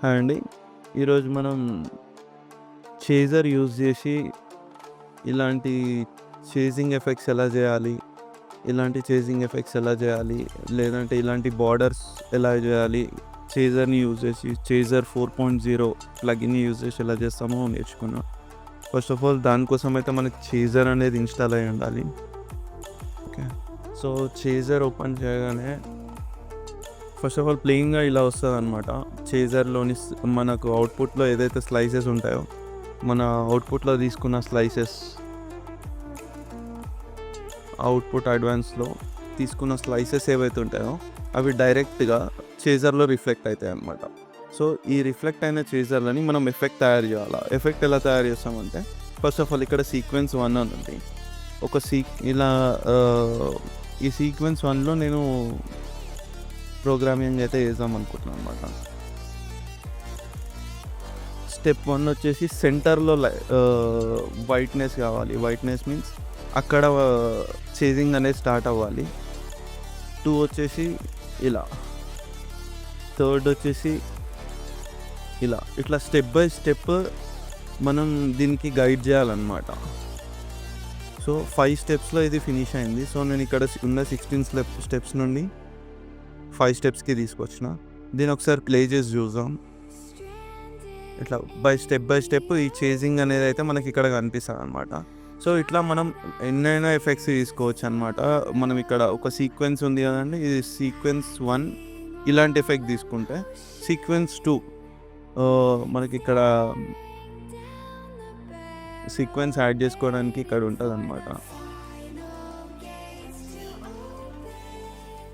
Hi అండి. ఈరోజు మనం చేజర్ యూజ్ చేసి ఇలాంటి చేజింగ్ ఎఫెక్ట్స్ ఎలా చేయాలి, లేదంటే ఇలాంటి బార్డర్స్ ఎలా చేయాలి, చేజర్ని యూజ్ చేసి చేజర్ 4.0 ప్లగిన్ని యూజ్ చేసి ఎలా చేస్తామో నేర్చుకున్నాం. ఫస్ట్ ఆఫ్ ఆల్ దానికోసం అయితే మనకి చేజర్ అనేది ఇన్స్టాల్ అయి ఉండాలి. ఓకే, సో చేజర్ ఓపెన్ చేయగానే ఫస్ట్ ఆఫ్ ఆల్ ప్లెయిన్గా ఇలా వస్తుంది అనమాట. చేజర్లోని మనకు అవుట్పుట్లో ఏదైతే స్లైసెస్ ఉంటాయో, మన అవుట్పుట్లో తీసుకున్న స్లైసెస్, అవుట్పుట్ అడ్వాన్స్లో తీసుకున్న స్లైసెస్ ఏవైతే ఉంటాయో అవి డైరెక్ట్గా చేజర్లో రిఫ్లెక్ట్ అవుతాయి అన్నమాట. సో ఈ రిఫ్లెక్ట్ అయిన చేజర్లని మనం ఎఫెక్ట్ తయారు చేయాలి. ఎఫెక్ట్ ఎలా తయారు చేస్తామంటే, ఫస్ట్ ఆఫ్ ఆల్ ఇక్కడ సీక్వెన్స్ 1 అని ఉంది. ఇలా ఈ సీక్వెన్స్ 1లో నేను ప్రోగ్రామింగ్ అయితే చేద్దాం అనుకుంటున్నాను అనమాట. స్టెప్ 1 వచ్చేసి సెంటర్లో వైట్నెస్ కావాలి. వైట్నెస్ మీన్స్ అక్కడ చేజింగ్ అనేది స్టార్ట్ అవ్వాలి. 2 వచ్చేసి ఇలా, థర్డ్ వచ్చేసి ఇట్లా స్టెప్ బై స్టెప్ మనం దీనికి గైడ్ చేయాలన్నమాట. సో 5 స్టెప్స్లో ఇది ఫినిష్ అయింది. సో నేను ఇక్కడ ఉన్న 16 స్టెప్స్ నుండి 5 స్టెప్స్కి తీసుకొచ్చిన. దీన్ని ఒకసారి ప్లే చేసి చూద్దాం. ఇట్లా బై స్టెప్ ఈ చేజింగ్ అనేది అయితే మనకి ఇక్కడ కనిపిస్తుంది అనమాట. సో ఇట్లా మనం ఎన్నైనా ఎఫెక్ట్స్ తీసుకోవచ్చు అనమాట. మనం ఇక్కడ ఒక సీక్వెన్స్ ఉంది కదండి, ఇది సీక్వెన్స్ 1 ఇలాంటి ఎఫెక్ట్ తీసుకుంటే, సీక్వెన్స్ 2 మనకి ఇక్కడ సీక్వెన్స్ యాడ్ చేసుకోవడానికి ఇక్కడ ఉంటుంది అనమాట.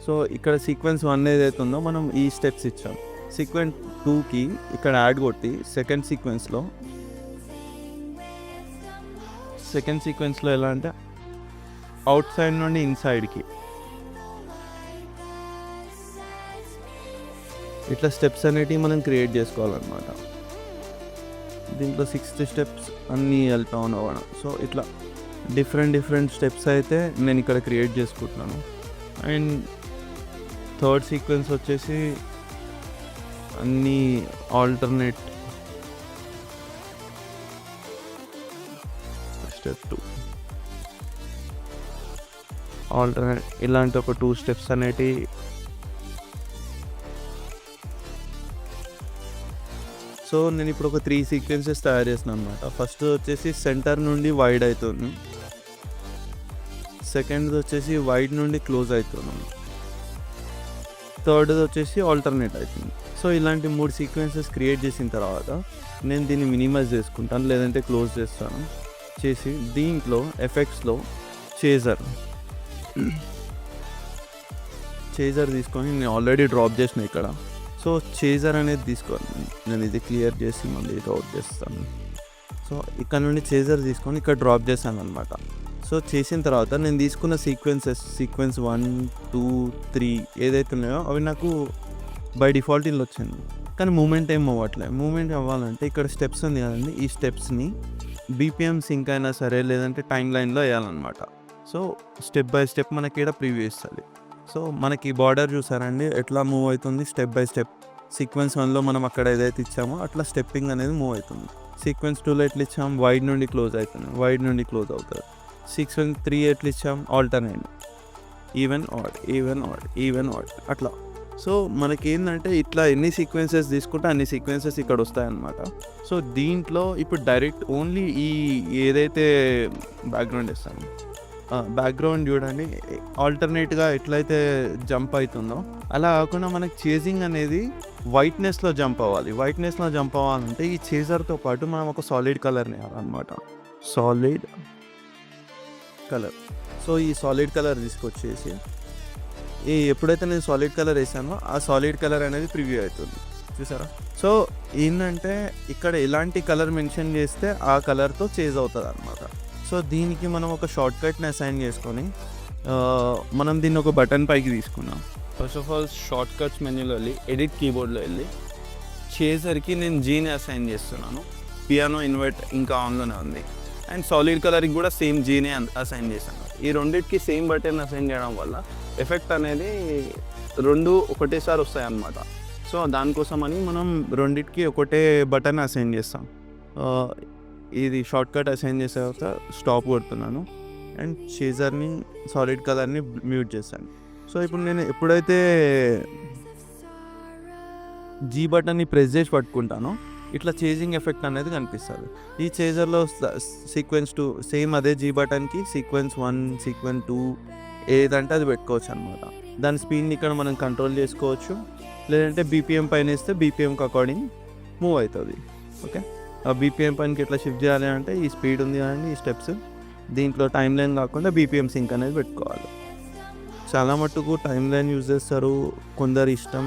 సో ఇక్కడ సీక్వెన్స్ 1 ఏదైతే ఉందో మనం ఈ స్టెప్స్ ఇచ్చాం. సీక్వెన్స్ 2కి ఇక్కడ యాడ్ కొట్టి సెకండ్ సీక్వెన్స్లో ఎలా అంటే అవుట్ సైడ్ నుండి ఇన్సైడ్కి ఇట్లా స్టెప్స్ అనేటివి మనం క్రియేట్ చేసుకోవాలన్నమాట. దీంట్లో 6th స్టెప్స్ అన్నీ వెళ్తా ఉన్నాం. సో ఇట్లా డిఫరెంట్ స్టెప్స్ అయితే నేను ఇక్కడ క్రియేట్ చేసుకుంటున్నాను. అండ్ థర్డ్ సీక్వెన్స్ వచ్చేసి అన్నీ ఆల్టర్నేట్. స్టెప్ 2 ఆల్టర్నేట్, ఇలాంటి ఒక 2 స్టెప్స్ అనేటివి సో నేను ఇప్పుడు ఒక 3 సీక్వెన్సెస్ తయారు చేస్తున్నాను అనమాట. ఫస్ట్ వచ్చేసి సెంటర్ నుండి వైడ్ అవుతుంది, సెకండ్ వచ్చేసి వైడ్ నుండి క్లోజ్ అవుతున్నాను, థర్డ్ వచ్చేసి ఆల్టర్నేట్ అవుతుంది. సో ఇలాంటి 3 సీక్వెన్సెస్ క్రియేట్ చేసిన తర్వాత నేను దీన్ని మినిమైజ్ చేసుకుంటాను, లేదంటే క్లోజ్ చేస్తాను. చేసి దీంట్లో ఎఫెక్ట్స్లో చేజర్ తీసుకొని నేను ఆల్రెడీ డ్రాప్ చేసిన ఇక్కడ. సో చేజర్ అనేది తీసుకోవాలి. నేను ఇది క్లియర్ చేసి మళ్ళీ డ్రాప్ చేస్తాను. సో ఇక్కడ నుండి చేజర్ తీసుకొని ఇక్కడ డ్రాప్ చేశాను అనమాట. సో చేసిన తర్వాత నేను తీసుకున్న సీక్వెన్స్ 1, 2, 3 ఏదైతే ఉన్నాయో అవి నాకు బై డిఫాల్ట్ ఇల్లు వచ్చింది. కానీ మూమెంట్ ఏం అవ్వట్లేదు. మూమెంట్ అవ్వాలంటే ఇక్కడ స్టెప్స్ ఉంది కదండి, ఈ స్టెప్స్ని బీపీఎం సింక్ అయినా సరే, లేదంటే టైం లైన్లో వేయాలన్నమాట. సో స్టెప్ బై స్టెప్ మనకి ఇక్కడ ప్రివ్యూ ఇస్తుంది. సో మనకి బార్డర్ చూసారండి ఎట్లా మూవ్ అవుతుంది స్టెప్ బై స్టెప్. సీక్వెన్స్ 1లో మనం అక్కడ ఏదైతే ఇచ్చామో అట్లా స్టెప్పింగ్ అనేది మూవ్ అవుతుంది. సీక్వెన్స్ 2లో ఎట్లా ఇచ్చాం, వైడ్ నుండి క్లోజ్ అవుతుంది, వైడ్ నుండి క్లోజ్ అవుతుంది. సీక్వెన్స్ 3 ఎట్లా ఇచ్చాం, ఆల్టర్నేట్, ఈవెన్ ఆడ్ అట్లా. సో మనకి ఏంటంటే ఇట్లా ఎన్ని సీక్వెన్సెస్ తీసుకుంటే అన్ని సీక్వెన్సెస్ ఇక్కడ వస్తాయన్నమాట. సో దీంట్లో ఇప్పుడు డైరెక్ట్ ఓన్లీ ఈ ఏదైతే బ్యాక్గ్రౌండ్ ఇస్తాను, బ్యాక్గ్రౌండ్ చూడండి ఆల్టర్నేట్గా ఎట్లయితే జంప్ అవుతుందో అలా కాకుండా మనకి చేజింగ్ అనేది వైట్నెస్లో జంప్ అవ్వాలి. వైట్నెస్లో జంప్ అవ్వాలంటే ఈ చేజర్తో పాటు మనం ఒక సాలిడ్ కలర్ని వేయాలన్నమాట. Solid colour. సో ఈ సాలిడ్ కలర్ తీసుకొచ్చేసి ఎప్పుడైతే నేను సాలిడ్ కలర్ వేసానో ఆ సాలిడ్ కలర్ అనేది ప్రివ్యూ అవుతుంది, చూసారా. సో ఏంటంటే ఇక్కడ ఎలాంటి కలర్ మెన్షన్ చేస్తే ఆ కలర్తో చేంజ్ అవుతుంది అనమాట. సో దీనికి మనం ఒక షార్ట్ కట్ని అసైన్ చేసుకొని మనం దీన్ని ఒక బటన్ పైకి తీసుకున్నాం. First of all shortcuts మెన్యూలో వెళ్ళి ఎడిట్ కీబోర్డ్లో వెళ్ళి చేజర్కి నేను జీని అసైన్ చేస్తున్నాను. పియానో ఇన్వర్ట్ ఇంకా ఆన్లోనే ఉంది. అండ్ సాలిడ్ కలర్కి కూడా సేమ్ జీనే అసైన్ చేశాను. ఈ రెండింటికి సేమ్ బటన్ అసైన్ చేయడం వల్ల ఎఫెక్ట్ అనేది 2 ఒకటేసారి వస్తాయి అన్నమాట. సో దానికోసమని మనం రెండిటికి ఒకటే బటన్ అసైన్ చేస్తాం. ఇది షార్ట్కట్ అసైన్ చేసే తర్వాత స్టాప్ కొడుతున్నాను అండ్ చేజర్ని సాలిడ్ కలర్ని మ్యూట్ చేశాను. సో ఇప్పుడు నేను ఎప్పుడైతే జీ బటన్ని ప్రెస్ చేసి పట్టుకుంటానో ఇట్లా చేజింగ్ ఎఫెక్ట్ అనేది కనిపిస్తుంది. ఈ చేజర్లో సీక్వెన్స్ 2 సేమ్ అదే జీ బటన్కి సీక్వెన్స్ 1 సీక్వెన్స్ 2 ఏదంటే అది పెట్టుకోవచ్చు అనమాట. దాని స్పీడ్ని ఇక్కడ మనం కంట్రోల్ చేసుకోవచ్చు, లేదంటే బీపీఎం పైన ఇస్తే బీపీఎంకి అకార్డింగ్ మూవ్ అవుతుంది. ఓకే, ఆ బీపీఎం పైనకి ఎట్లా షిఫ్ట్ చేయాలి అంటే ఈ స్పీడ్ ఉంది కానీ ఈ స్టెప్స్ దీంట్లో టైం లైన్ కాకుండా బీపీఎం సింక్ అనేది పెట్టుకోవాలి. చాలా మట్టుకు టైం లైన్ యూజ్ చేస్తారు, కొందరు ఇష్టం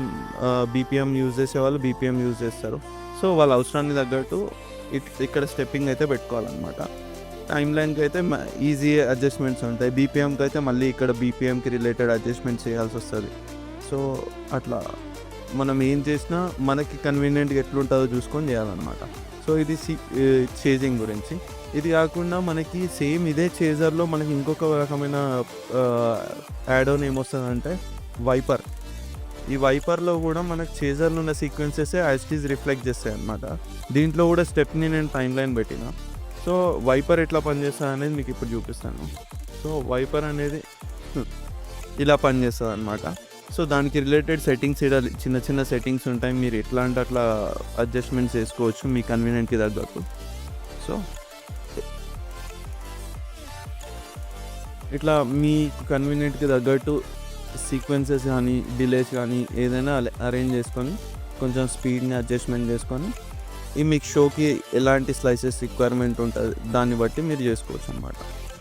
బీపీఎం యూజ్ చేసే వాళ్ళు బీపీఎం యూజ్ చేస్తారు. సో వాళ్ళ అవసరాన్ని తగ్గట్టు ఇక్కడ స్టెప్పింగ్ అయితే పెట్టుకోవాలన్నమాట. టైం లైన్కి అయితే ఈజీ అడ్జస్ట్మెంట్స్ ఉంటాయి, బీపీఎంకి అయితే మళ్ళీ ఇక్కడ బీపీఎంకి రిలేటెడ్ అడ్జస్ట్మెంట్స్ చేయాల్సి వస్తుంది. సో అట్లా మనం ఏం చేసినా మనకి కన్వీనియంట్గా ఎట్లుంటుందో చూసుకొని చేయాలన్నమాట. సో ఇది చేజింగ్ గురించి. ఇది కాకుండా మనకి సేమ్ ఇదే చేజర్లో మనకి ఇంకొక రకమైన యాడ్ ఆన్ ఏమొస్తుందంటే వైపర్. ఈ వైపర్లో కూడా మనకు చేజర్లో ఉన్న సీక్వెన్సెస్ యాజ్ రిఫ్లెక్ట్ చేస్తాయి అన్నమాట. దీంట్లో కూడా స్టెప్ని నేను టైం లైన్ పెట్టిన. సో వైపర్ ఎట్లా పనిచేస్తుంది అనేది మీకు ఇప్పుడు చూపిస్తాను. సో వైపర్ అనేది ఇలా పనిచేస్తుంది అన్నమాట. సో దానికి రిలేటెడ్ సెట్టింగ్స్ ఇక్కడ చిన్న చిన్న సెట్టింగ్స్ ఉంటాయి, మీరు ఎట్లా అంటే అట్లా అడ్జస్ట్మెంట్స్ చేసుకోవచ్చు మీ కన్వీనియంట్కి తగ్గట్టు. సో ఇట్లా మీ కన్వీనియంట్కి తగ్గట్టు సీక్వెన్సెస్ కానీ డిలేస్ కానీ ఏదైనా అరేంజ్ చేసుకొని కొంచెం స్పీడ్ని అడ్జస్ట్మెంట్ చేసుకొని మీకు షోకి ఎలాంటి స్లైసెస్ రిక్వైర్మెంట్ ఉంటుంది దాన్ని బట్టి మీరు చేసుకోవచ్చు అన్నమాట.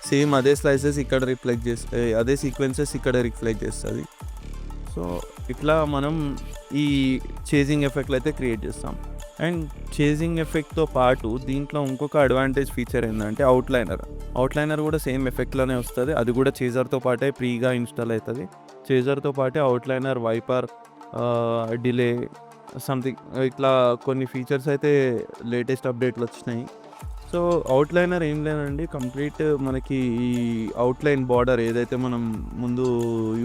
సేమ్ అదే స్లైసెస్ ఇక్కడ రిఫ్లెక్ట్ చేస్తే అదే సీక్వెన్సెస్ ఇక్కడ రిఫ్లెక్ట్ చేస్తుంది. సో ఇట్లా మనం ఈ చేజింగ్ ఎఫెక్ట్లు అయితే క్రియేట్ చేస్తాం. అండ్ చేజింగ్ ఎఫెక్ట్తో పాటు దీంట్లో ఇంకొక అడ్వాంటేజ్ ఫీచర్ ఏంటంటే అవుట్లైనర్ కూడా సేమ్ ఎఫెక్ట్లోనే వస్తుంది. అది కూడా చేజర్తో పాటే ఫ్రీగా ఇన్స్టాల్ అవుతుంది. చేజర్తో పాటే అవుట్లైనర్, వైపర్, డిలే సంథింగ్ ఇట్లా కొన్ని ఫీచర్స్ అయితే లేటెస్ట్ అప్డేట్లు వచ్చినాయి. సో అవుట్లైనర్ ఏం లేదండి, కంప్లీట్ మనకి ఈ అవుట్లైన్ బార్డర్ ఏదైతే మనం ముందు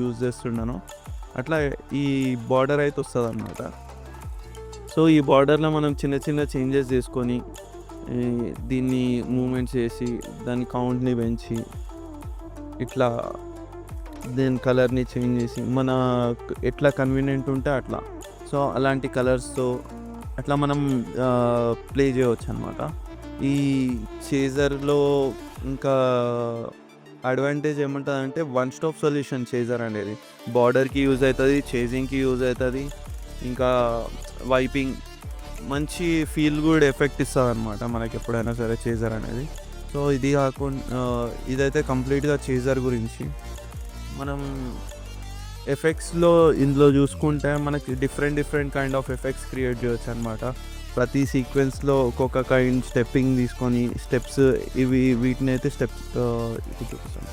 యూజ్ చేస్తున్నానో అట్లా ఈ బార్డర్ అయితే వస్తుంది అన్నమాట. సో ఈ బార్డర్లో మనం చిన్న చిన్న చేంజెస్ చేసుకొని దీన్ని మూమెంట్స్ చేసి దాని కౌంట్ని పెంచి ఇట్లా దీని కలర్ని చేంజ్ చేసి మన ఎట్లా కన్వీనియంట్ ఉంటే అట్లా, సో అలాంటి కలర్స్తో అట్లా మనం ప్లే చేయవచ్చు అనమాట. ఈ చేజర్లో ఇంకా అడ్వాంటేజ్ ఏమంటుందంటే వన్ స్టాప్ సొల్యూషన్ చేజర్ అనేది. బార్డర్కి యూజ్ అవుతుంది, చేజింగ్కి యూజ్ అవుతుంది, ఇంకా వైపింగ్ మంచి ఫీల్ గుడ్ ఎఫెక్ట్ ఇస్తుంది అనమాట మనకి ఎప్పుడైనా సరే చేజర్ అనేది. సో ఇది కాకుండా ఇదైతే కంప్లీట్గా చేజర్ గురించి. మనం ఎఫెక్ట్స్లో ఇందులో చూసుకుంటే మనకి different kind of effects create చేయొచ్చు అనమాట. ప్రతి సీక్వెన్స్లో ఒక్కొక్క కైండ్ స్టెప్పింగ్ తీసుకొని స్టెప్స్ వీటిని అయితే స్టెప్స్ చూపిస్తాను.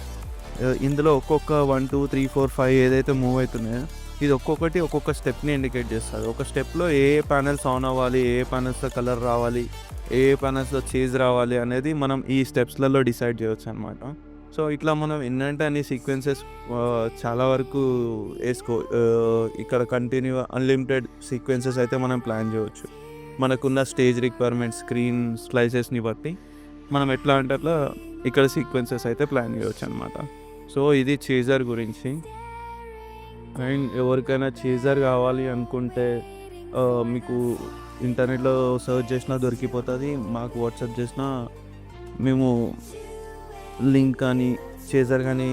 ఇందులో ఒక్కొక్క 1 2 3 4 5 ఏదైతే మూవ్ అవుతున్నాయో ఇది ఒక్కొక్కటి ఒక్కొక్క స్టెప్ని ఇండికేట్ చేస్తుంది. ఒక స్టెప్లో ఏ ప్యానెల్స్ ఆన్ అవ్వాలి, ఏ ప్యానెల్స్లో కలర్ రావాలి, ఏ ప్యానెల్స్లో చేజ్ రావాలి అనేది మనం ఈ స్టెప్స్లలో డిసైడ్ చేయవచ్చు అనమాట. సో ఇట్లా మనం ఎన్నంటే అన్ని సీక్వెన్సెస్ చాలా వరకు ఇక్కడ కంటిన్యూ అన్లిమిటెడ్ సీక్వెన్సెస్ అయితే మనం ప్లాన్ చేయవచ్చు. మనకున్న స్టేజ్ రిక్వైర్మెంట్స్, స్క్రీన్ స్లైసెస్ని బట్టి మనం ఎట్లా అంటే అట్లా ఇక్కడ సీక్వెన్సెస్ అయితే ప్లాన్ చేయవచ్చు అనమాట. సో ఇది చేజర్ గురించి. అండ్ ఎవరికైనా చేజర్ కావాలి అనుకుంటే మీకు ఇంటర్నెట్లో సర్చ్ చేసినా దొరికిపోతుంది, మాకు వాట్సాప్ చేసినా మేము లింక్ కానీ చేజర్ కానీ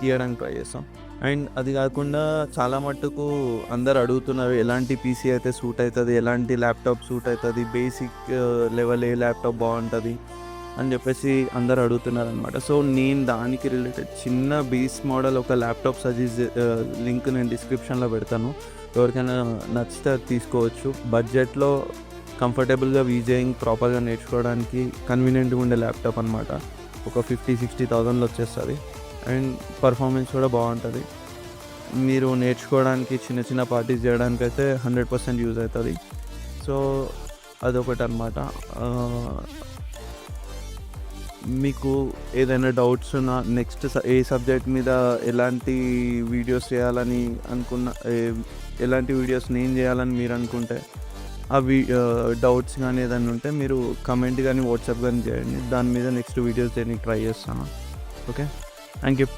ఇవ్వడానికి ట్రై చేస్తాం. అండ్ అది కాకుండా చాలా మట్టుకు అందరు అడుగుతున్నారు ఎలాంటి పీసీ అయితే సూట్ అవుతుంది, ఎలాంటి ల్యాప్టాప్ సూట్ అవుతుంది, బేసిక్ లెవెల్ ఏ ల్యాప్టాప్ బాగుంటుంది అని చెప్పేసి అందరు అడుగుతున్నారు అనమాట. సో నేను దానికి రిలేటెడ్ చిన్న బేస్ మోడల్ ఒక ల్యాప్టాప్ లింక్ నేను డిస్క్రిప్షన్లో పెడతాను, ఎవరికైనా నచ్చితే తీసుకోవచ్చు. బడ్జెట్లో కంఫర్టబుల్గా వీజేయింగ్ ప్రాపర్గా నేర్చుకోవడానికి కన్వీనియంట్గా ఉండే ల్యాప్టాప్ అనమాట. ఒక 50-60,000లో వచ్చేస్తుంది. అండ్ పర్ఫార్మెన్స్ కూడా బాగుంటుంది. మీరు నేర్చుకోవడానికి చిన్న చిన్న పార్టీస్ చేయడానికి అయితే 100% యూజ్ అవుతుంది. సో అదొకటి అనమాట. మీకు ఏదైనా డౌట్స్ ఉన్నా నెక్స్ట్ ఏ సబ్జెక్ట్ మీద ఎలాంటి వీడియోస్ చేయాలని అనుకున్న ఎలాంటి వీడియోస్ నేను చేయాలని మీరు అనుకుంటే డౌట్స్ కానీ ఏదైనా ఉంటే మీరు కమెంట్ కానీ వాట్సాప్ కానీ చేయండి. దాని మీద నెక్స్ట్ వీడియోస్ చేయడానికి ట్రై చేస్తాను. Okay, thank you.